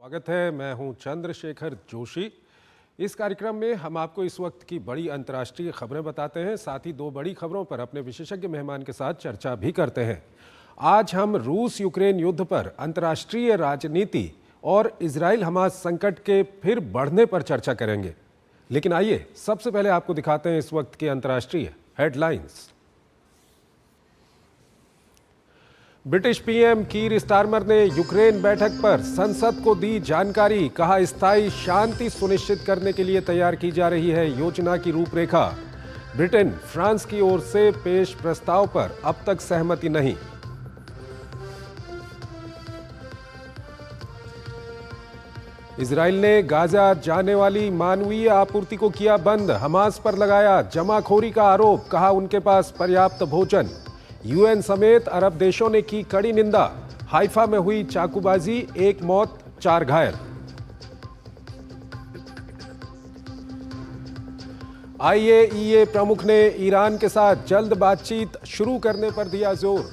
स्वागत है। मैं हूं चंद्रशेखर जोशी। इस कार्यक्रम में हम आपको इस वक्त की बड़ी अंतर्राष्ट्रीय खबरें बताते हैं, साथ ही दो बड़ी खबरों पर अपने विशेषज्ञ मेहमान के साथ चर्चा भी करते हैं। आज हम रूस यूक्रेन युद्ध पर, अंतर्राष्ट्रीय राजनीति और इजराइल हमास संकट के फिर बढ़ने पर चर्चा करेंगे। लेकिन आइए सबसे पहले आपको दिखाते हैं इस वक्त के अंतर्राष्ट्रीय headlines. British PM Keir Starmer ने यूक्रेन बैठक पर संसद को दी जानकारी। कहा, स्थायी शांति सुनिश्चित करने के लिए तैयार की जा रही है योजना की रूपरेखा। ब्रिटेन, फ्रांस की ओर से पेश प्रस्ताव पर अब तक सहमति नहीं। इजराइल ने गाजा जाने वाली मानवीय आपूर्ति को किया बंद। हमास पर लगाया जमाखोरी का आरोप। कहा, उनके पास पर्याप्त भोजन। यूएन समेत अरब देशों ने की कड़ी निंदा। हाइफा में हुई चाकूबाजी, 1 मौत 4 घायल। आईएईए प्रमुख ने ईरान के साथ जल्द बातचीत शुरू करने पर दिया जोर।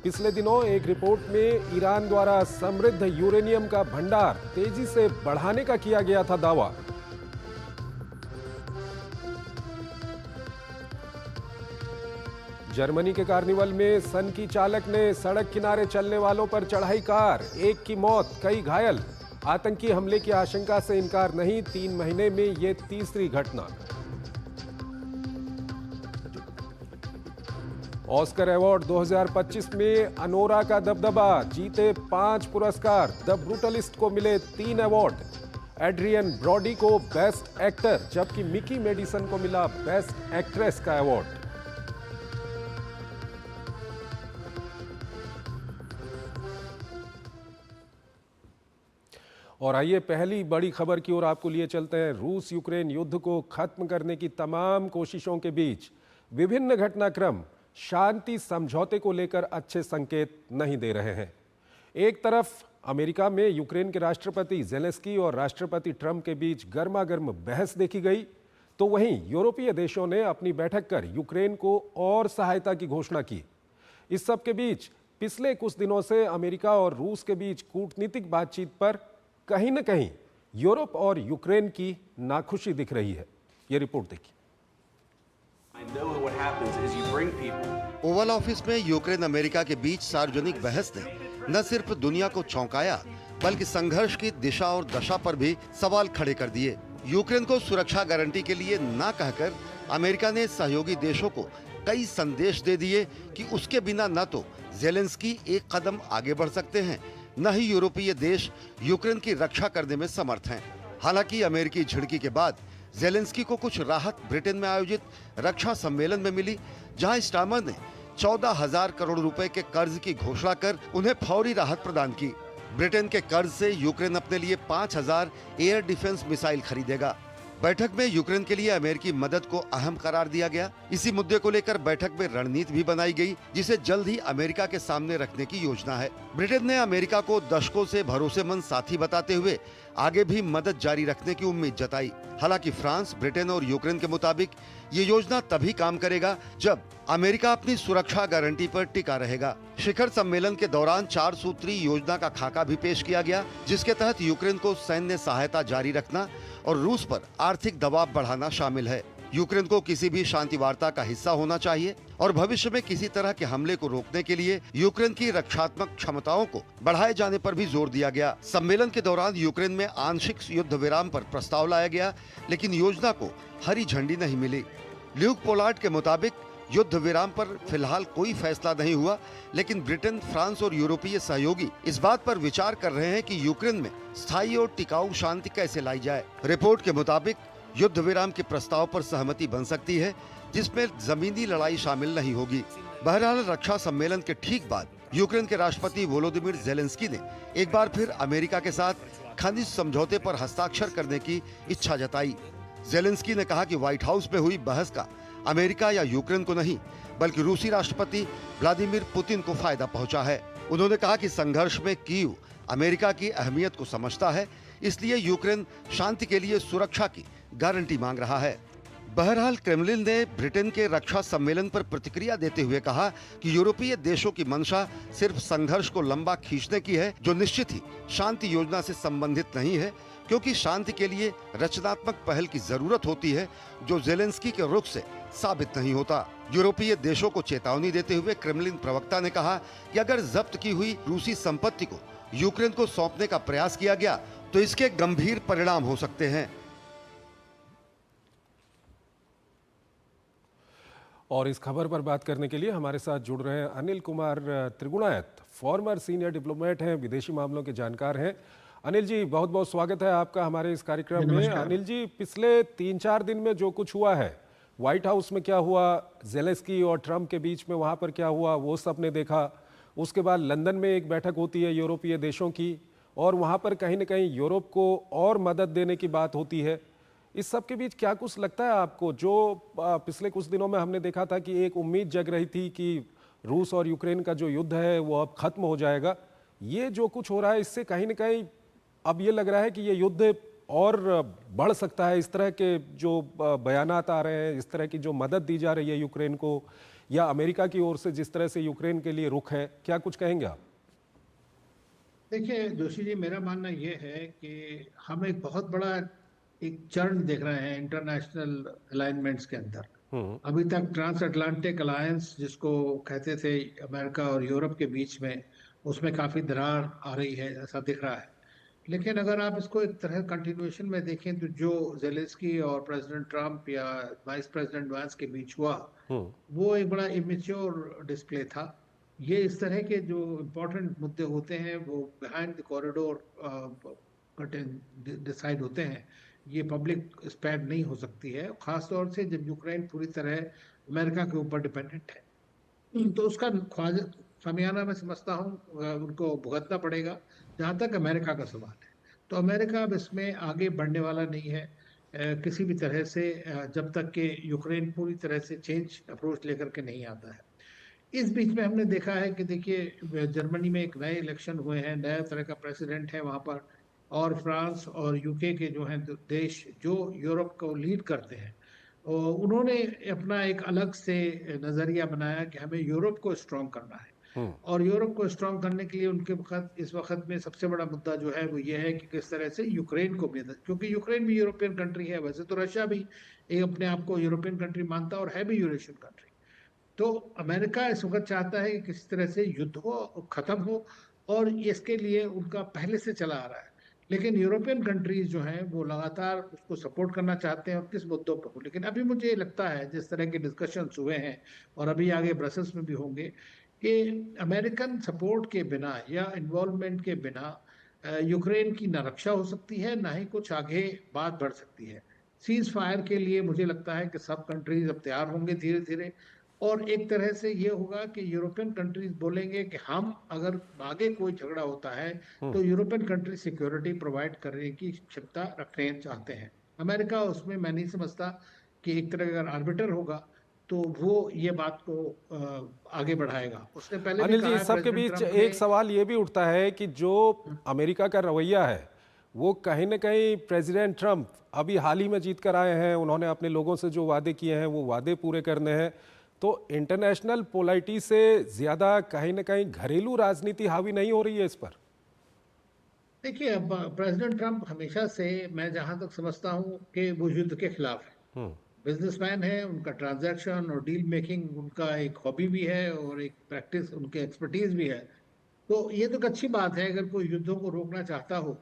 पिछले दिनों एक रिपोर्ट में ईरान द्वारा समृद्ध यूरेनियम का भंडार तेजी से बढ़ाने का किया गया था दावा। जर्मनी के कार्निवल में सनकी चालक ने सड़क किनारे चलने वालों पर चढ़ाई कार, 1 की मौत, कई घायल। आतंकी हमले की आशंका से इनकार नहीं, 3 महीने में यह तीसरी घटना। ऑस्कर अवार्ड 2025 में अनोरा का दबदबा, जीते 5 पुरस्कार। द ब्रूटलिस्ट को मिले 3 अवार्ड। एड्रियन ब्रॉडी को बेस्ट एक्टर, जबकि मिकी मेडिसन को मिला बेस्ट एक्ट्रेस का अवार्ड। और आइए पहली बड़ी खबर की ओर आपको लिए चलते हैं। रूस यूक्रेन युद्ध को खत्म करने की तमाम कोशिशों के बीच विभिन्न घटनाक्रम शांति समझौते को लेकर अच्छे संकेत नहीं दे रहे हैं। एक तरफ अमेरिका में यूक्रेन के राष्ट्रपति जेलेंस्की और राष्ट्रपति ट्रंप के बीच गर्मागर्म बहस देखी गई, तो वहीं यूरोपीय देशों ने अपनी बैठक कर यूक्रेन को और सहायता की घोषणा की। इस सब के बीच पिछले कुछ दिनों से अमेरिका और रूस के बीच कूटनीतिक बातचीत पर कहीं न कहीं यूरोप और यूक्रेन की नाखुशी दिख रही है। ये रिपोर्ट देखिए। ओवल ऑफिस में यूक्रेन अमेरिका के बीच सार्वजनिक बहस ने न सिर्फ दुनिया को चौंकाया, बल्कि संघर्ष की दिशा और दशा पर भी सवाल खड़े कर दिए। यूक्रेन को सुरक्षा गारंटी के लिए ना कहकर अमेरिका ने सहयोगी देशों को कई संदेश दे दिए कि उसके बिना न तो जेलेंस्की एक कदम आगे बढ़ सकते हैं, न ही यूरोपीय देश यूक्रेन की रक्षा करने में समर्थ हैं। हालांकि अमेरिकी झिड़की के बाद जेलेंस्की को कुछ राहत ब्रिटेन में आयोजित रक्षा सम्मेलन में मिली, जहां स्टारमर ने 14,000 करोड़ रुपए के कर्ज की घोषणा कर उन्हें फौरी राहत प्रदान की। ब्रिटेन के कर्ज से यूक्रेन अपने लिए 5,000 एयर डिफेंस मिसाइल खरीदेगा। बैठक में यूक्रेन के लिए अमेरिकी मदद को अहम करार दिया गया। इसी मुद्दे को लेकर बैठक में रणनीति भी बनाई गई, जिसे जल्द ही अमेरिका के सामने रखने की योजना है। ब्रिटेन ने अमेरिका को दशकों से भरोसेमंद साथी बताते हुए आगे भी मदद जारी रखने की उम्मीद जताई। हालांकि फ्रांस, ब्रिटेन और यूक्रेन के मुताबिक ये योजना तभी काम करेगा जब अमेरिका अपनी सुरक्षा गारंटी पर टिका रहेगा। शिखर सम्मेलन के दौरान 4 सूत्री योजना का खाका भी पेश किया गया, जिसके तहत यूक्रेन को सैन्य सहायता जारी रखना और रूस पर आर्थिक दबाव बढ़ाना शामिल है। यूक्रेन को किसी भी शांति वार्ता का हिस्सा होना चाहिए और भविष्य में किसी तरह के हमले को रोकने के लिए यूक्रेन की रक्षात्मक क्षमताओं को बढ़ाए जाने पर भी जोर दिया गया। सम्मेलन के दौरान यूक्रेन में आंशिक युद्ध विराम पर प्रस्ताव लाया गया, लेकिन योजना को हरी झंडी नहीं मिली। ल्यूक पोलार्ड के मुताबिक युद्ध विराम पर फिलहाल कोई फैसला नहीं हुआ, लेकिन ब्रिटेन, फ्रांस और यूरोपीय सहयोगी इस बात पर विचार कर रहे हैं कि यूक्रेन में स्थायी और टिकाऊ शांति कैसे लाई जाए। रिपोर्ट के मुताबिक युद्ध विराम के प्रस्ताव पर सहमति बन सकती है, जिसमें जमीनी लड़ाई शामिल नहीं होगी। बहरहाल रक्षा सम्मेलन के ठीक बाद यूक्रेन के राष्ट्रपति वोलोदिमीर जेलेंस्की ने एक बार फिर अमेरिका के साथ खनिज समझौते पर हस्ताक्षर करने की इच्छा जताई। जेलेंस्की ने कहा कि व्हाइट हाउस में हुई बहस का अमेरिका या यूक्रेन को नहीं, बल्कि रूसी राष्ट्रपति व्लादिमीर पुतिन को फायदा पहुंचा है। उन्होंने कहा कि संघर्ष में कीव अमेरिका की अहमियत को समझता है, इसलिए यूक्रेन शांति के लिए सुरक्षा की गारंटी मांग रहा है। बहरहाल क्रेमलिन ने ब्रिटेन के रक्षा सम्मेलन पर प्रतिक्रिया देते हुए कहा कि यूरोपीय देशों की मंशा सिर्फ संघर्ष को लंबा खींचने की है, जो निश्चित ही शांति योजना से संबंधित नहीं है, क्योंकि शांति के लिए रचनात्मक पहल की जरूरत होती है, जो जेलेंस्की के रुख से साबित नहीं होता। यूरोपीय देशों को चेतावनी देते हुए क्रेमलिन प्रवक्ता ने कहा कि अगर जब्त की हुई रूसी संपत्ति को यूक्रेन को सौंपने का प्रयास किया गया तो इसके गंभीर परिणाम हो सकते हैं। और इस खबर पर बात करने के लिए हमारे साथ जुड़ रहे हैं Anil Kumar Trigunayat, former senior diplomat हैं, विदेशी मामलों के जानकार हैं। अनिल जी, बहुत बहुत स्वागत है आपका हमारे इस कार्यक्रम में। अनिल जी, पिछले 3-4 दिन में जो कुछ हुआ है, व्हाइट हाउस में क्या हुआ, जेलेंस्की और ट्रंप के बीच में वहां पर क्या हुआ, वो सब ने देखा। उसके बाद लंदन में एक बैठक होती है यूरोपीय देशों की, और वहां पर कहीं ना कहीं यूरोप को और मदद देने की बात होती है। इस सब के बीच क्या कुछ लगता है आपको, जो पिछले कुछ दिनों में हमने देखा था कि एक उम्मीद जग रही थी कि रूस और यूक्रेन का जो युद्ध है वो अब खत्म हो जाएगा, ये जो कुछ हो रहा है इससे कहीं ना कहीं अब ये लग रहा है कि ये युद्ध और बढ़ सकता है। इस तरह के जो बयानात आ रहे हैं, इस तरह की जो मदद दी जा रही है यूक्रेन को, या अमेरिका की ओर से जिस तरह से यूक्रेन के लिए रुख है, क्या कुछ कहेंगे आप? देखिए जोशी जी, मेरा मानना यह है कि हम एक बहुत बड़ा एक चरण देख रहे हैं इंटरनेशनल अलाइनमेंट्स के अंदर। अभी तक ट्रांस अटलांटिक अलायंस जिसको कहते थे अमेरिका और यूरोप के बीच में, उसमें काफी दरार आ रही है ऐसा दिख रहा है। लेकिन अगर आप इसको एक तरह कंटिन्यूएशन में देखें तो जो जेलेंस्की और प्रेसिडेंट ट्रम्प या वाइस प्रेसिडेंट वांस के बीच हुआ, वो एक बड़ा इमेच्योर डिस्प्ले था। ये इस तरह के जो इम्पोर्टेंट मुद्दे होते हैं वो बिहाइंड द कॉरिडोर डिसाइड होते हैं। ये पब्लिक स्पैड नहीं हो सकती है, खासतौर से जब यूक्रेन पूरी तरह अमेरिका के ऊपर डिपेंडेंट है। तो उसका खामियाना मैं समझता हूँ उनको भुगतना पड़ेगा। जहाँ तक अमेरिका का सवाल है, तो अमेरिका अब इसमें आगे बढ़ने वाला नहीं है किसी भी तरह से, जब तक कि यूक्रेन पूरी तरह से चेंज अप्रोच लेकर के नहीं आता है। इस बीच में हमने देखा है कि देखिए जर्मनी में एक नए इलेक्शन हुए हैं, नया तरह का प्रेसिडेंट है वहाँ पर, और फ्रांस और यूके के जो हैं देश जो यूरोप को लीड करते हैं, उन्होंने अपना एक अलग से नज़रिया बनाया कि हमें यूरोप को स्ट्रॉन्ग करना है। और यूरोप को स्ट्रॉन्ग करने के लिए उनके इस वक्त में सबसे बड़ा मुद्दा जो है वो ये है कि किस तरह से यूक्रेन को भी, क्योंकि यूक्रेन भी यूरोपियन कंट्री है, वैसे तो रशिया भी एक अपने आप को यूरोपियन कंट्री मानता है और है भी यूरेशियन कंट्री। तो अमेरिका इस वक्त चाहता है कि किसी तरह से युद्ध हो, खत्म हो, और इसके लिए उनका पहले से चला आ रहा है। लेकिन यूरोपियन कंट्रीज जो हैं वो लगातार उसको सपोर्ट करना चाहते हैं और किस मुद्दों पर हो। लेकिन अभी मुझे लगता है जिस तरह के डिस्कशंस हुए हैं और अभी आगे ब्रसेल्स में भी होंगे, कि अमेरिकन सपोर्ट के बिना या इन्वॉल्वमेंट के बिना यूक्रेन की ना रक्षा हो सकती है, ना ही कुछ आगे बात बढ़ सकती है। सीज फायर के लिए मुझे लगता है कि सब कंट्रीज अब तैयार होंगे धीरे धीरे, और एक तरह से ये होगा कि यूरोपियन कंट्रीज बोलेंगे कि हम अगर आगे कोई झगड़ा होता है तो यूरोपियन कंट्री सिक्योरिटी प्रोवाइड करने की क्षमता रखने चाहते हैं। अमेरिका उसमें मैं नहीं समझता कि एक तरह अगर आर्बिटर होगा तो वो ये बात को आगे बढ़ाएगा। उसने पहले भी अनिल कहा जी, है सबके प्रेसिडेंट बीच ट्रंप ने। एक सवाल ये भी उठता है कि जो अमेरिका का रवैया है वो कहीं ना कहीं प्रेसिडेंट ट्रंप अभी हाल ही में जीत कर आए हैं, उन्होंने अपने लोगों से जो वादे किए हैं वो वादे पूरे करने हैं, तो इंटरनेशनल पोलाइटी से ज्यादा कहीं ना कहीं घरेलू राजनीति हावी नहीं हो रही है इस पर? देखिए, अब प्रेसिडेंट ट्रंप हमेशा से, मैं जहां तक समझता हूं कि वो युद्ध के खिलाफ है। बिजनेसमैन है, उनका ट्रांजैक्शन और डील मेकिंग उनका एक हॉबी भी है और एक प्रैक्टिस, उनके एक्सपर्टीज भी है। तो ये तो एक अच्छी बात है, अगर कोई युद्धों को रोकना चाहता हो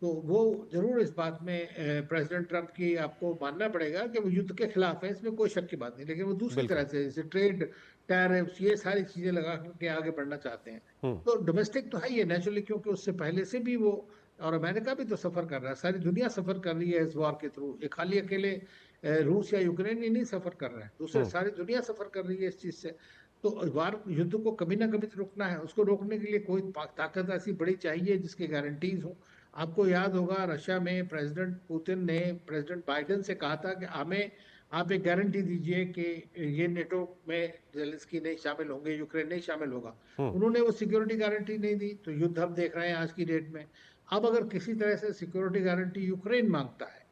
तो वो जरूर इस बात में प्रेसिडेंट ट्रंप की आपको मानना पड़ेगा कि वो युद्ध के खिलाफ है, इसमें कोई शक की बात नहीं। लेकिन वो दूसरी तरह बिल्कुल। से, जैसे ट्रेड, टैरिफ्स, ये सारी चीजें लगा के आगे बढ़ना चाहते हैं। तो डोमेस्टिक तो है ये नेचुरली, क्योंकि उससे पहले से भी वो, और अमेरिका भी तो सफर कर रहा है, सारी दुनिया सफर कर रही है इस वॉर के थ्रू। ये खाली अकेले रूस या यूक्रेन ही नहीं सफर कर रहा है, दूसरे सारी दुनिया सफर कर रही है इस चीज से। तो वार, युद्ध को कभी ना कभी तो रोकना है। उसको रोकने के लिए कोई ताकत ऐसी बड़ी चाहिए जिसकी गारंटीज हो। आपको याद होगा रशिया में प्रेसिडेंट पुतिन ने प्रेसिडेंट बाइडेन से कहा था कि हमें आप एक गारंटी दीजिए कि ये नेटो में जेलेंस्की नहीं शामिल होंगे, यूक्रेन नहीं शामिल होगा। उन्होंने वो सिक्योरिटी गारंटी नहीं दी, तो युद्ध हम देख रहे हैं आज की डेट में। अब अगर किसी तरह से सिक्योरिटी गारंटी यूक्रेन मांगता है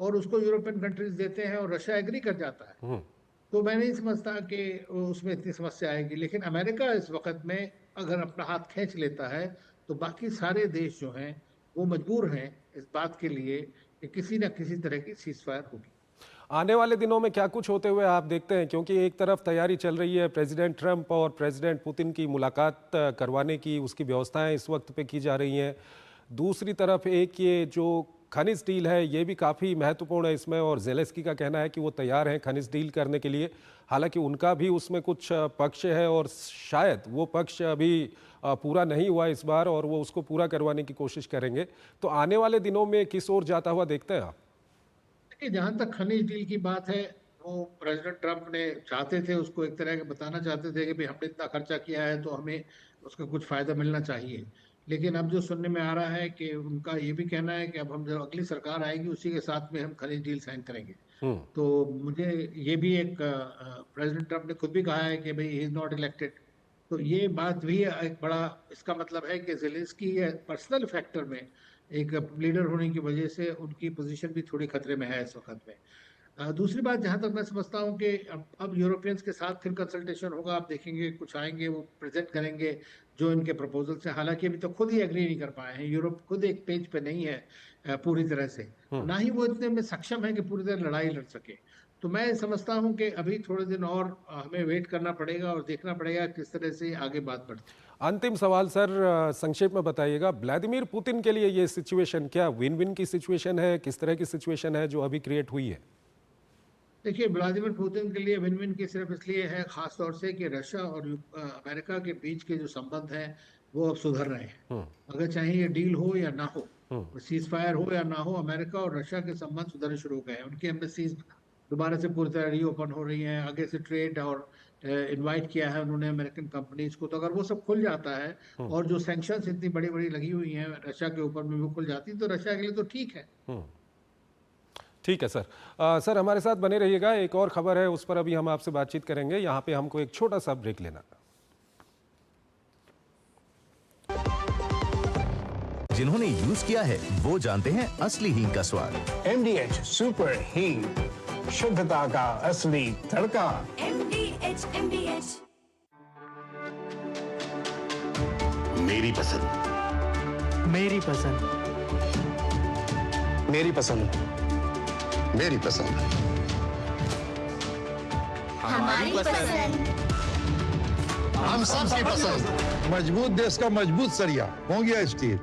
और उसको यूरोपियन कंट्रीज देते हैं और रशिया एग्री कर जाता है, तो मैं नहीं समझता कि उसमें इतनी समस्या आएगी। लेकिन अमेरिका इस वक्त में अगर अपना हाथ खींच लेता है तो बाकी सारे देश जो हैं वो मजबूर हैं इस बात के लिए कि किसी न किसी तरह की सीज फायर होगी। आने वाले दिनों में क्या कुछ होते हुए आप देखते हैं, क्योंकि एक तरफ तैयारी चल रही है प्रेसिडेंट ट्रंप और प्रेसिडेंट पुतिन की मुलाकात करवाने की, उसकी व्यवस्थाएं इस वक्त पे की जा रही हैं। दूसरी तरफ एक ये जो खनिज डील है ये भी काफ़ी महत्वपूर्ण है इसमें, और ज़ेलेंस्की का कहना है कि वो तैयार हैं खनिज डील करने के लिए। हालांकि उनका भी उसमें कुछ पक्ष है और शायद वो पक्ष अभी पूरा नहीं हुआ इस बार, और वो उसको पूरा करवाने की कोशिश करेंगे। तो आने वाले दिनों में किस ओर जाता हुआ देखते हैं आप? देखिए, जहां तक खनिज डील की बात है, वो प्रेसिडेंट ट्रंप ने चाहते थे, उसको एक तरह के बताना चाहते थे कि भाई हमने इतना खर्चा किया है तो हमें उसका कुछ फायदा मिलना चाहिए। लेकिन अब जो सुनने में आ रहा है कि उनका ये भी कहना है कि अब हम जो अगली सरकार आएगी उसी के साथ में हम खनिज डील साइन करेंगे। तो मुझे ये भी एक प्रेसिडेंट ट्रंप ने खुद भी कहा है कि भाई ही इज नॉट इलेक्टेड, तो ये बात भी एक बड़ा इसका मतलब है कि ज़ेलेंस्की पर्सनल फैक्टर में एक लीडर होने की वजह से उनकी पोजीशन भी थोड़ी खतरे में है इस वक्त में। दूसरी बात, जहां तक मैं समझता हूं कि अब यूरोपियंस के साथ फिर कंसल्टेशन होगा। आप देखेंगे कुछ आएंगे, वो प्रेजेंट करेंगे जो इनके प्रपोजल्स हैं। हालांकि अभी तो खुद ही एग्री नहीं कर पाए हैं, यूरोप खुद एक पेज पे नहीं है पूरी तरह से, ना ही वो इतने में सक्षम है कि पूरी तरह लड़ाई लड़ सके। तो मैं समझता हूं कि अभी थोड़े दिन और हमें वेट करना पड़ेगा और देखना पड़ेगा किस तरह से आगे बात बढ़ती है। अंतिम सवाल सर, संक्षेप में बताइएगा, व्लादिमीर पुतिन के लिए ये सिचुएशन क्या विन विन की सिचुएशन है? किस तरह की सिचुएशन है जो अभी क्रिएट हुई है? देखिए, व्लादिमीर पुतिन के लिए विन विन की सिर्फ इसलिए है खास तौर से कि रशिया और अमेरिका के बीच के जो संबंध हैं वो अब सुधर रहे हैं। अगर चाहे ये डील हो या ना हो, सीज फायर हो या ना हो, अमेरिका और रशिया के संबंध सुधरने शुरू हो गए हैं। उनकी एम्बेसीज दोबारा से पूरी तरह रीओपन हो रही हैं। आगे से ट्रेड और इनवाइट किया है उन्होंने अमेरिकन कंपनीज को। तो अगर वो सब खुल जाता है और जो सैंक्शंस इतनी बड़ी बड़ी लगी हुई हैं रशिया के ऊपर में वो खुल जाती, तो रशिया के लिए तो ठीक है। ठीक है सर। सर हमारे साथ बने रहिएगा, एक और खबर है उस पर अभी हम आपसे बातचीत करेंगे। यहाँ पे हमको एक छोटा सा ब्रेक लेना। जिन्होंने यूज किया है वो जानते हैं असली हींग का स्वाद। MDH सुपर हींग, शुद्धता का असली तड़का। MDH मेरी पसंद, मेरी पसंद, मेरी पसंद, मेरी पसंद, हमारी पसंद। हम सबकी पसंद। मजबूत देश का मजबूत सरिया हो गया steel.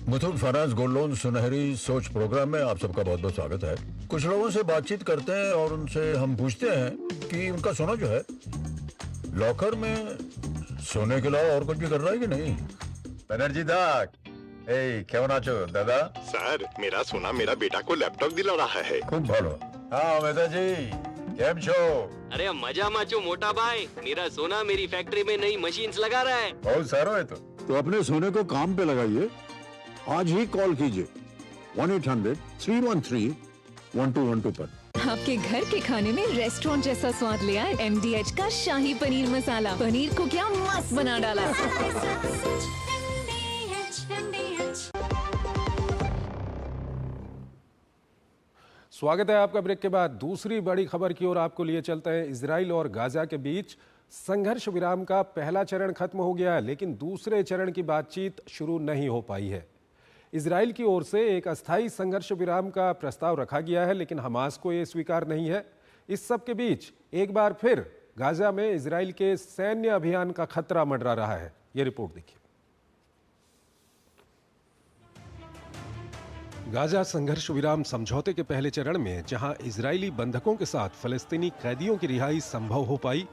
Muthoot finance gold loan सुनहरी सोच प्रोग्राम में आप सबका बहुत बहुत स्वागत है। कुछ लोगों से बातचीत करते हैं और उनसे हम पूछते हैं कि उनका सोना जो है लॉकर में सोने के अलावा और कुछ भी कर रहा है कि नहीं। बनर्जी दा, क्यों नाचो दादा? सर, मेरा सोना मेरा बेटा को लैपटॉप दिला रहा है। खूब भालो। हाँ मेहता जी, केम छो? अरे मजा माचो मोटा भाई, मेरा सोना मेरी फैक्ट्री में नई मशीन्स लगा रहा है। बहुत सारो है तो अपने सोने को काम पे लगाइए। आज ही कॉल कीजिए 1-800-313-1212 पर। आपके घर के खाने में रेस्टोरेंट जैसा स्वाद ले आए MDH का शाही पनीर मसाला। पनीर को क्या मस्त बना डाला। स्वागत है आपका ब्रेक के बाद। दूसरी बड़ी खबर की ओर आपको लिए चलते हैं। इजराइल और गाजा के बीच संघर्ष विराम का पहला चरण खत्म हो गया, लेकिन दूसरे चरण की बातचीत शुरू नहीं हो पाई है। इजराइल की ओर से एक अस्थायी संघर्ष विराम का प्रस्ताव रखा गया है, लेकिन हमास को यह स्वीकार नहीं है। इस सब के बीच एक बार फिर गाजा में इजराइल के सैन्य अभियान का खतरा मंडरा रहा है। यह रिपोर्ट देखिए। गाजा संघर्ष विराम समझौते के पहले चरण में जहां इजरायली बंधकों के साथ फलस्तीनी कैदियों की रिहाई संभव हो पाई,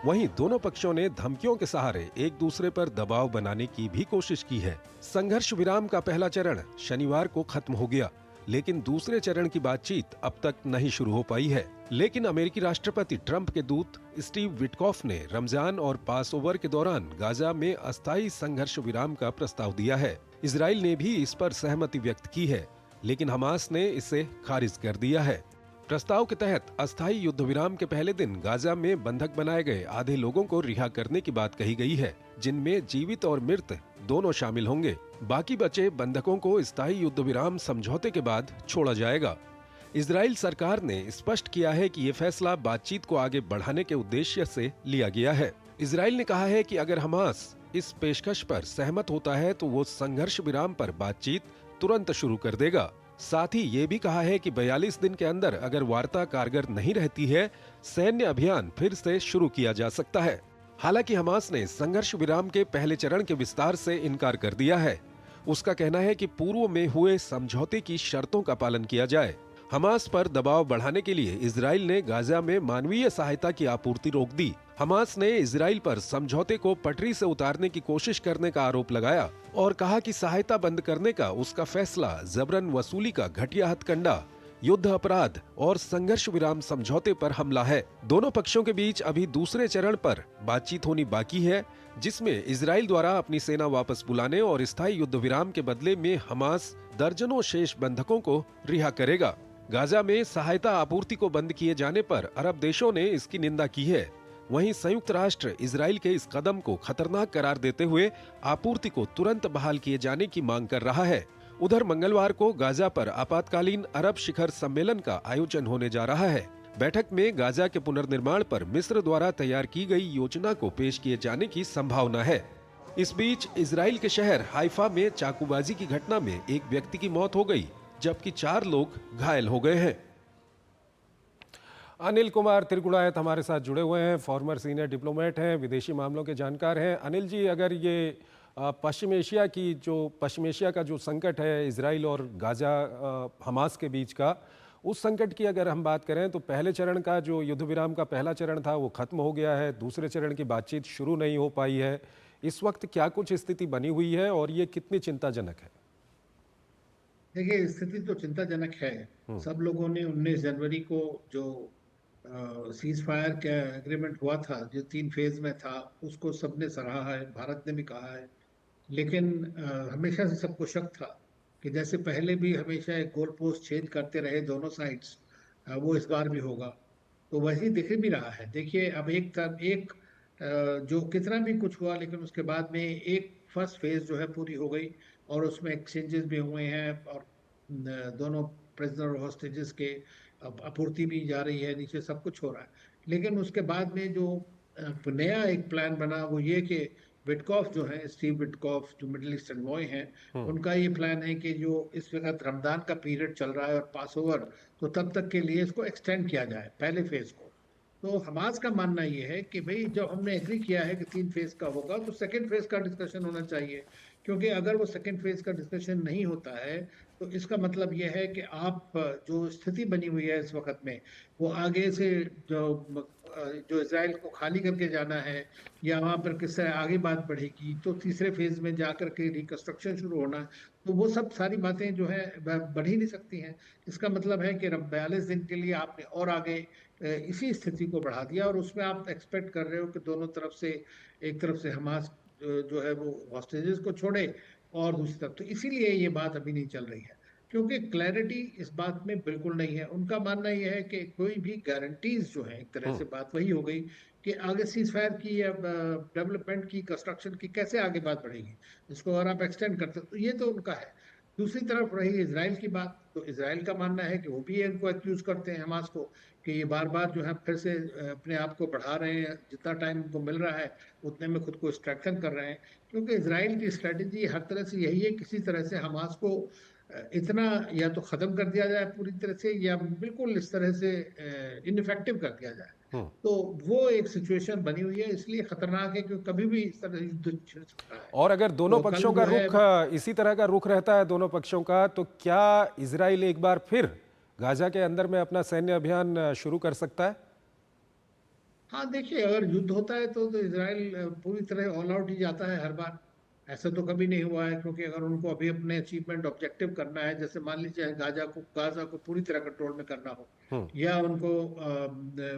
वहीं दोनों पक्षों ने धमकियों के सहारे एक दूसरे पर दबाव बनाने की भी कोशिश की है। संघर्ष विराम का पहला चरण शनिवार को खत्म हो गया, लेकिन दूसरे चरण की बातचीत अब तक नहीं शुरू हो पाई है। लेकिन अमेरिकी राष्ट्रपति ट्रंप के दूत स्टीव विटकॉफ ने रमजान और पास ओवर के दौरान गाजा में अस्थायी संघर्ष विराम का प्रस्ताव दिया है। इजराइल ने भी इस पर सहमति व्यक्त की है, लेकिन हमास ने इसे खारिज कर दिया है। प्रस्ताव के तहत अस्थायी युद्ध विराम के पहले दिन गाजा में बंधक बनाए गए आधे लोगों को रिहा करने की बात कही गई है, जिनमें जीवित और मृत दोनों शामिल होंगे। बाकी बचे बंधकों को स्थायी युद्ध विराम समझौते के बाद छोड़ा जाएगा। इजराइल सरकार ने स्पष्ट किया है कि ये फैसला बातचीत को आगे बढ़ाने के उद्देश्य से लिया गया है। इजराइल ने कहा है कि अगर हमास इस पेशकश पर सहमत होता है तो वो संघर्ष विराम पर बातचीत तुरंत शुरू कर देगा। साथ ही ये भी कहा है कि 42 दिन के अंदर अगर वार्ता कारगर नहीं रहती है, सैन्य अभियान फिर से शुरू किया जा सकता है। हालांकि हमास ने संघर्ष विराम के पहले चरण के विस्तार से इनकार कर दिया है। उसका कहना है कि पूर्व में हुए समझौते की शर्तों का पालन किया जाए। हमास पर दबाव बढ़ाने के लिए इजराइल ने गाजा में मानवीय सहायता की आपूर्ति रोक दी। हमास ने इजराइल पर समझौते को पटरी से उतारने की कोशिश करने का आरोप लगाया और कहा कि सहायता बंद करने का उसका फैसला जबरन वसूली का घटिया हथकंडा, युद्ध अपराध और संघर्ष विराम समझौते पर हमला है। दोनों पक्षों के बीच अभी दूसरे चरण पर बातचीत होनी बाकी है, जिसमें इजराइल द्वारा अपनी सेना वापस बुलाने और स्थायी युद्ध विराम के बदले में हमास दर्जनों शेष बंधकों को रिहा करेगा। गाजा में सहायता आपूर्ति को बंद किए जाने पर अरब देशों ने इसकी निंदा की है। वहीं संयुक्त राष्ट्र इजराइल के इस कदम को खतरनाक करार देते हुए आपूर्ति को तुरंत बहाल किए जाने की मांग कर रहा है। उधर मंगलवार को गाजा पर आपातकालीन अरब शिखर सम्मेलन का आयोजन होने जा रहा है। बैठक में गाजा के पुनर्निर्माण पर मिस्र द्वारा तैयार की गई योजना को पेश किए जाने की संभावना है। इस बीच इजराइल के शहर हाइफा में चाकूबाजी की घटना में एक व्यक्ति की मौत हो गई, जबकि 4 लोग घायल हो गए हैं। अनिल कुमार त्रिगुणायत हमारे साथ जुड़े हुए हैं, फॉर्मर सीनियर डिप्लोमेट हैं, विदेशी मामलों के जानकार हैं। अनिल जी, अगर ये पश्चिम एशिया का जो संकट है इजराइल और गाजा हमास के बीच का, उस संकट की अगर हम बात करें तो पहले चरण का जो युद्ध विराम का पहला चरण था वो खत्म हो गया है, दूसरे चरण की बातचीत शुरू नहीं हो पाई है। इस वक्त क्या कुछ स्थिति बनी हुई है और ये कितनी चिंताजनक है? देखिए, स्थिति तो चिंताजनक है। सब लोगों ने 19 जनवरी को जो सीज फायर का एग्रीमेंट हुआ था, जो 3 फेज में था, उसको सबने सराहा है, भारत ने भी कहा है। लेकिन हमेशा से सबको शक था कि जैसे पहले भी हमेशा एक गोल पोस्ट चेंज करते रहे दोनों साइड्स, वो इस बार भी होगा। तो वही दिख भी रहा है। देखिए, अब एक जो कितना भी कुछ हुआ, लेकिन उसके बाद में एक फर्स्ट फेज जो है पूरी हो गई और उसमें एक्सचेंजेस भी हुए हैं और दोनों प्रिजनर हॉस्टेजेस के आपूर्ति भी जा रही है, नीचे सब कुछ हो रहा है। लेकिन उसके बाद में जो नया एक प्लान बना वो ये कि विटकॉफ जो है, स्टीव विटकॉफ जो मिडिल ईस्ट एनवॉय हैं, उनका ये प्लान है कि जो इस वक्त रमजान का पीरियड चल रहा है और पास ओवर, तो तब तक के लिए इसको एक्सटेंड किया जाए पहले फेज को। तो हमास का मानना ये है कि भाई जब हमने एग्री किया है कि 3 फेज का होगा तो सेकेंड फेज का डिस्कशन होना चाहिए, क्योंकि अगर वो सेकेंड फेज का डिस्कशन नहीं होता है तो इसका मतलब ये है कि आप जो स्थिति बनी हुई है इस वक्त में, वो आगे से जो इजराइल को खाली करके जाना है या वहाँ पर किस तरह आगे बात बढ़ेगी, तो तीसरे फेज में जाकर के रिकंस्ट्रक्शन शुरू होना, तो वो सब सारी बातें जो है बढ़ ही नहीं सकती हैं। इसका मतलब है कि 42 दिन के लिए आपने और आगे इसी स्थिति को बढ़ा दिया और उसमें आप एक्सपेक्ट कर रहे हो कि दोनों तरफ से, एक तरफ से हमास जो है वो हॉस्टेजेस को छोड़े और दूसरी तरफ, तो इसीलिए ये बात अभी नहीं चल रही है, क्योंकि क्लैरिटी इस बात में बिल्कुल नहीं है। उनका मानना यह है कि कोई भी गारंटीज जो है, एक तरह से बात वही हो गई कि आगे सीज फायर की या डेवलपमेंट की, कंस्ट्रक्शन की कैसे आगे बात बढ़ेगी, इसको अगर आप एक्सटेंड करते तो ये तो उनका है। दूसरी तरफ रही इजराइल की बात, तो इजराइल का मानना है कि वो भी इनको एक्यूज करते हैं हमास को कि ये बार बार जो है फिर से अपने आप को बढ़ा रहे हैं, जितना टाइम उनको मिल रहा है उतने में खुद को स्ट्रेंथन कर रहे हैं, क्योंकि इजराइल की स्ट्रेटजी हर तरह से यही है, किसी तरह से हमास को इतना या तो खत्म कर दिया जाए पूरी तरह से या बिल्कुल इस तरह से इनइफेक्टिव कर दिया जाए। तो वो एक सिचुएशन बनी हुई है, इसलिए खतरनाक है क्योंकि कभी भी इस तरह युद्ध छिड़ सकता है। और अगर दोनों पक्षों का रुख इसी तरह का रुख रहता है दोनों पक्षों का, तो क्या इजराइल एक बार फिर गाजा के अंदर में अपना सैन्य अभियान शुरू कर सकता है? हाँ, देखिए, अगर युद्ध होता है तो इजराइल पूरी तरह ऑल आउट ही जाता है हर बार। ऐसा तो कभी नहीं हुआ है, क्योंकि अगर उनको अभी अपने अचीवमेंट ऑब्जेक्टिव करना है, जैसे मान लीजिए गाजा को पूरी तरह कंट्रोल में करना हो, या उनको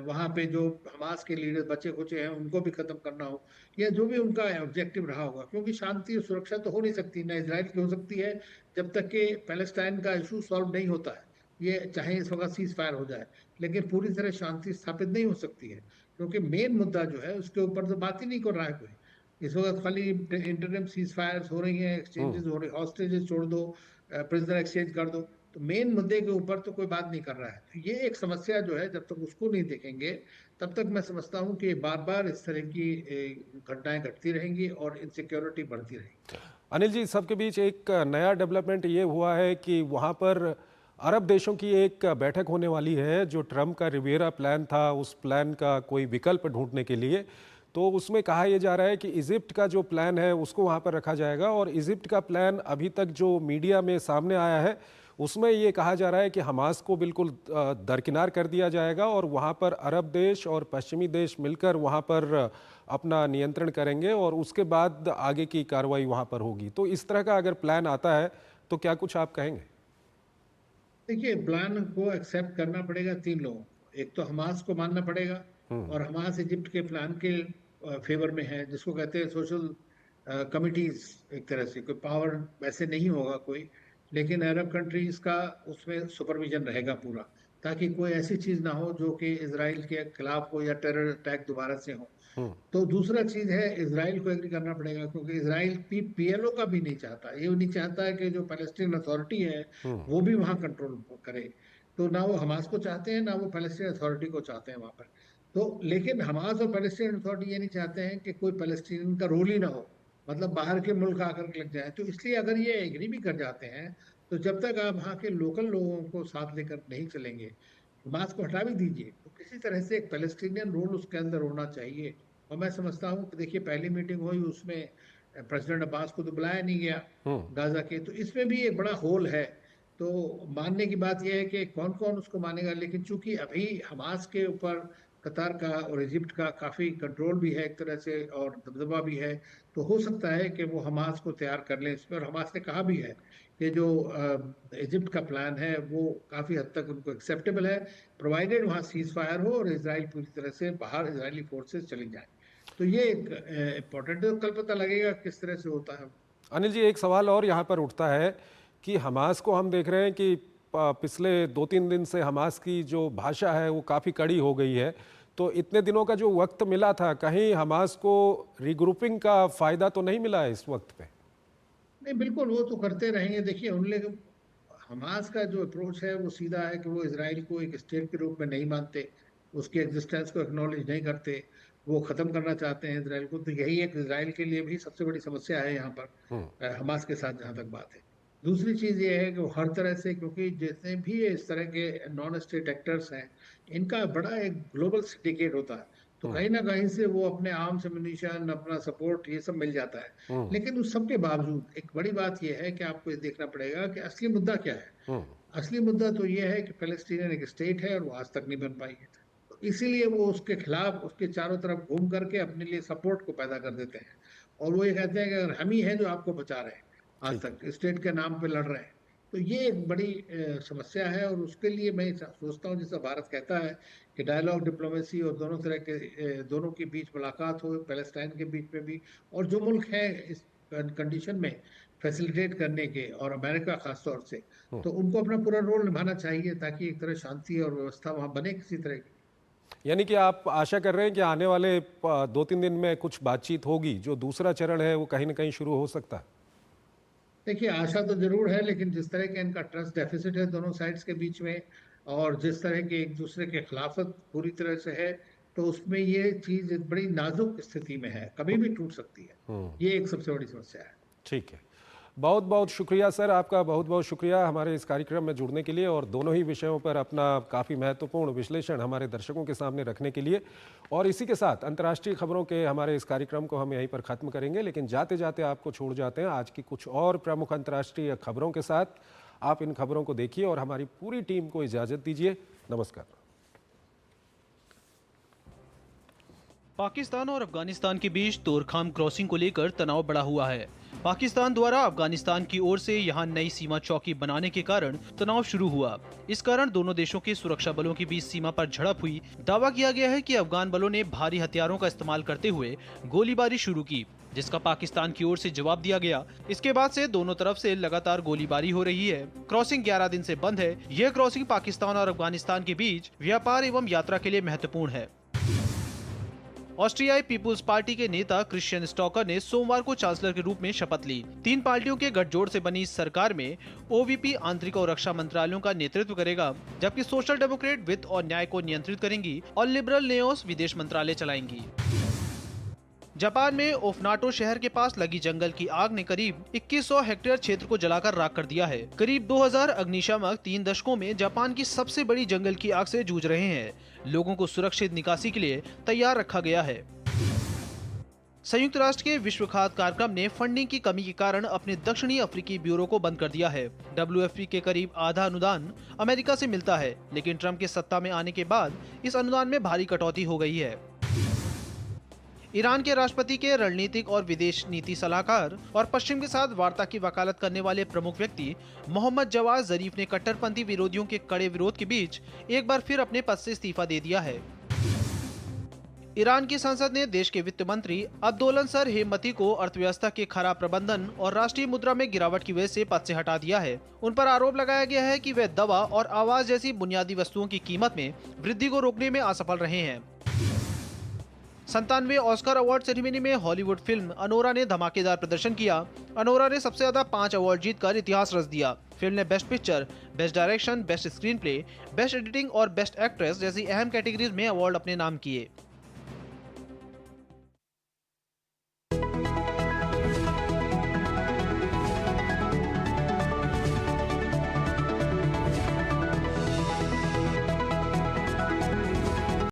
वहां पे जो हमास के लीडर बचे खुचे हैं उनको भी खत्म करना हो, या जो भी उनका ऑब्जेक्टिव रहा होगा, क्योंकि शांति और सुरक्षा तो हो नहीं सकती, ना इजराइल की हो सकती है जब तक कि पैलेस्टाइन का इशू सॉल्व नहीं होता है। ये चाहे इस वक्त सीज फायर हो जाए, लेकिन पूरी तरह शांति स्थापित नहीं हो सकती है, क्योंकि मेन मुद्दा जो है उसके ऊपर तो बात ही नहीं कर रहा है कोई। इस वक्त खाली इंटरनेट सीज फायर्स हो रही हैं, एक्सचेंजेस हो रहे, हॉस्टेजेस छोड़ दो, प्रिजनर एक्सचेंज कर दो, तो मेन मुद्दे के ऊपर तो कोई बात नहीं कर रहा है। तो ये एक समस्या जो है, जब तक उसको नहीं देखेंगे तब तक मैं समझता हूँ कि बार बार इस तरह की घटनाएं घटती रहेंगी और इनसिक्योरिटी बढ़ती रहेगी। अनिल जी, सबके बीच एक नया डेवलपमेंट ये हुआ है कि वहाँ पर अरब देशों की एक बैठक होने वाली है। जो ट्रंप का रिवियरा प्लान था, उस प्लान का कोई विकल्प ढूंढने के लिए, तो उसमें कहा यह जा रहा है कि इजिप्ट का जो प्लान है उसको वहाँ पर रखा जाएगा। और इजिप्ट का प्लान अभी तक जो मीडिया में सामने आया है उसमें ये कहा जा रहा है कि हमास को बिल्कुल दरकिनार कर दिया जाएगा और वहाँ पर अरब देश और पश्चिमी देश मिलकर वहाँ पर अपना नियंत्रण करेंगे और उसके बाद आगे की कार्रवाई वहाँ पर होगी। तो इस तरह का अगर प्लान आता है तो क्या कुछ आप कहेंगे? देखिए, प्लान को एक्सेप्ट करना पड़ेगा 3 लोगों को। एक तो हमास को मानना पड़ेगा, और हमास इजिप्ट के प्लान के फेवर में है, जिसको कहते हैं सोशल कमिटीज। एक तरह से कोई पावर वैसे नहीं होगा कोई, लेकिन अरब कंट्रीज का उसमें सुपरविजन रहेगा पूरा, ताकि कोई ऐसी चीज ना हो जो कि इजराइल के खिलाफ हो या टेरर अटैक दोबारा से हो। तो दूसरा चीज है, इजराइल को एग्री करना पड़ेगा, क्योंकि इजराइल पीएलओ का भी नहीं चाहता। ये नहीं चाहता है कि जो पैलेस्टीन अथॉरिटी है वो भी वहाँ कंट्रोल करे। तो ना वो हमास को चाहते हैं, ना वो पैलेस्टीन अथॉरिटी को चाहते हैं वहाँ पर। तो लेकिन हमास और पैलेस्टीन अथॉरिटी ये नहीं चाहते हैं कि कोई पैलेस्टीन का रोल ही ना हो, मतलब बाहर के मुल्क आकर के लग जाए। तो इसलिए अगर ये एग्री भी कर जाते हैं, तो जब तक आप वहाँ के लोकल लोगों को साथ लेकर नहीं चलेंगे, हमास को हटा भी दीजिए, तो किसी तरह से एक पैलेस्टीनियन रोल उसके अंदर होना चाहिए। और मैं समझता हूँ कि देखिए, पहली मीटिंग हुई उसमें प्रेसिडेंट अब्बास को तो बुलाया नहीं गया गाजा के, तो इसमें भी एक बड़ा होल है। तो मानने की बात यह है कि कौन कौन उसको मानेगा, लेकिन चूंकि अभी हमास के ऊपर कतार का और इजिप्ट का काफ़ी कंट्रोल भी है एक तरह से, और दबदबा भी है, तो हो सकता है कि वो हमास को तैयार कर लें इसमें। और हमास ने कहा भी है कि जो इजिप्ट का प्लान है वो काफ़ी हद तक उनको एक्सेप्टेबल है, प्रोवाइडेड वहाँ सीज फायर हो और इजराइल पूरी तरह से बाहर इजरायली फोर्सेस चली जाए। तो ये एक इम्पोर्टेंट है, कल पता लगेगा किस तरह से होता है। अनिल जी, एक सवाल और यहाँ पर उठता है कि हमास को हम देख रहे हैं कि पिछले 2-3 दिन से हमास की जो भाषा है वो काफ़ी कड़ी हो गई है। तो इतने दिनों का जो वक्त मिला था, कहीं हमास को रीग्रुपिंग का फ़ायदा तो नहीं मिला है इस वक्त पे? नहीं, बिल्कुल वो तो करते रहेंगे। देखिए, उन हमास का जो अप्रोच है वो सीधा है कि वो इजराइल को एक स्टेट के रूप में नहीं मानते, उसके एग्जिस्टेंस को एक्नॉलेज नहीं करते, वो ख़त्म करना चाहते हैं इजराइल को। तो यही एक इजराइल के लिए भी सबसे बड़ी समस्या है यहाँ पर हमास के साथ, जहाँ तक बात है। दूसरी चीज़ ये है कि वो हर तरह से, क्योंकि जितने भी इस तरह के नॉन स्टेट एक्टर्स हैं, इनका बड़ा एक ग्लोबल सिंडिकेट होता है, तो कहीं ना कहीं से वो अपने आर्म्स एम्युनिशन, अपना सपोर्ट, ये सब मिल जाता है। लेकिन उस सब के बावजूद एक बड़ी बात ये है कि आपको ये देखना पड़ेगा कि असली मुद्दा क्या है। असली मुद्दा तो ये है कि पैलेस्टीनियन एक स्टेट है और वो आज तक नहीं बन पाई है। तो इसीलिए वो उसके खिलाफ, उसके चारों तरफ घूम करके अपने लिए सपोर्ट को पैदा कर देते हैं, और वो ये कहते हैं कि अगर हम ही हैं जो आपको बचा रहे हैं, आज तक स्टेट के नाम पे लड़ रहे हैं। तो ये एक बड़ी समस्या है, और उसके लिए मैं सोचता हूँ, जैसा भारत कहता है कि डायलॉग, डिप्लोमेसी और दोनों तरह के, दोनों के बीच मुलाकात हो, पैलेस्टाइन के बीच में भी, और जो मुल्क है इस कंडीशन में फैसिलिटेट करने के, और अमेरिका खास तौर से, तो उनको अपना पूरा रोल निभाना चाहिए, ताकि एक तरह शांति और व्यवस्था वहाँ बने किसी तरह की। यानी कि आप आशा कर रहे हैं कि आने वाले 2-3 दिन में कुछ बातचीत होगी, जो दूसरा चरण है वो कहीं ना कहीं शुरू हो सकता है? देखिए, आशा तो जरूर है, लेकिन जिस तरह के इनका ट्रस्ट डेफिसिट है दोनों साइड्स के बीच में, और जिस तरह के एक दूसरे के खिलाफत पूरी तरह से है, तो उसमें ये चीज बड़ी नाजुक स्थिति में है, कभी भी टूट सकती है। ये एक सबसे बड़ी समस्या है। ठीक है, बहुत बहुत शुक्रिया सर, आपका बहुत बहुत शुक्रिया हमारे इस कार्यक्रम में जुड़ने के लिए, और दोनों ही विषयों पर अपना काफ़ी महत्वपूर्ण विश्लेषण हमारे दर्शकों के सामने रखने के लिए। और इसी के साथ अंतर्राष्ट्रीय खबरों के हमारे इस कार्यक्रम को हम यहीं पर ख़त्म करेंगे, लेकिन जाते जाते आपको छोड़ जाते हैं आज की कुछ और प्रमुख अंतर्राष्ट्रीय खबरों के साथ। आप इन खबरों को देखिए और हमारी पूरी टीम को इजाज़त दीजिए। नमस्कार। पाकिस्तान और अफगानिस्तान के बीच तोरखाम क्रॉसिंग को लेकर तनाव बढ़ा हुआ है। पाकिस्तान द्वारा अफगानिस्तान की ओर से यहां नई सीमा चौकी बनाने के कारण तनाव शुरू हुआ। इस कारण दोनों देशों के सुरक्षा बलों के बीच सीमा पर झड़प हुई। दावा किया गया है कि अफगान बलों ने भारी हथियारों का इस्तेमाल करते हुए गोलीबारी शुरू की, जिसका पाकिस्तान की ओर से जवाब दिया गया। इसके बाद से दोनों तरफ से लगातार गोलीबारी हो रही है। क्रॉसिंग 11 दिन से बंद है। यह क्रॉसिंग पाकिस्तान और अफगानिस्तान के बीच व्यापार एवं यात्रा के लिए महत्वपूर्ण है। ऑस्ट्रियाई पीपुल्स पार्टी के नेता क्रिश्चियन स्टॉकर ने सोमवार को चांसलर के रूप में शपथ ली। 3 पार्टियों के गठजोड़ से बनी इस सरकार में ओवीपी आंतरिक और रक्षा मंत्रालयों का नेतृत्व करेगा, जबकि सोशल डेमोक्रेट वित्त और न्याय को नियंत्रित करेंगी और लिबरल नेओस विदेश मंत्रालय चलाएंगी। जापान में ओफनाटो शहर के पास लगी जंगल की आग ने करीब 2100 हेक्टेयर क्षेत्र को जलाकर राख कर दिया है। करीब 2000 अग्निशामक 3 दशकों में जापान की सबसे बड़ी जंगल की आग से जूझ रहे हैं। लोगों को सुरक्षित निकासी के लिए तैयार रखा गया है। संयुक्त राष्ट्र के विश्व खाद्य कार्यक्रम ने फंडिंग की कमी के कारण अपने दक्षिणी अफ्रीकी ब्यूरो को बंद कर दिया है। WFP के करीब आधा अनुदान अमेरिका से मिलता है, लेकिन ट्रंप के सत्ता में आने के बाद इस अनुदान में भारी कटौती हो गई है। ईरान के राष्ट्रपति के रणनीतिक और विदेश नीति सलाहकार और पश्चिम के साथ वार्ता की वकालत करने वाले प्रमुख व्यक्ति मोहम्मद जवाद जरीफ ने कट्टरपंथी विरोधियों के कड़े विरोध के बीच एक बार फिर अपने पद से इस्तीफा दे दिया है। ईरान की संसद ने देश के वित्त मंत्री अब्दोलनसर हेमती को अर्थव्यवस्था के खराब प्रबंधन और राष्ट्रीय मुद्रा में गिरावट की वजह से पद से हटा दिया है। उन पर आरोप लगाया गया है कि वे दवा और आवास जैसी बुनियादी वस्तुओं की कीमत में वृद्धि को रोकने में असफल रहे हैं। 97वें ऑस्कर अवार्ड सेरेमनी में हॉलीवुड फिल्म अनोरा ने धमाकेदार प्रदर्शन किया। अनोरा ने सबसे ज्यादा 5 अवार्ड जीतकर इतिहास रच दिया। फिल्म ने best picture, best direction, best screen play, best editing और बेस्ट एक्ट्रेस जैसी अहम कैटेगरीज में अवार्ड अपने नाम किए।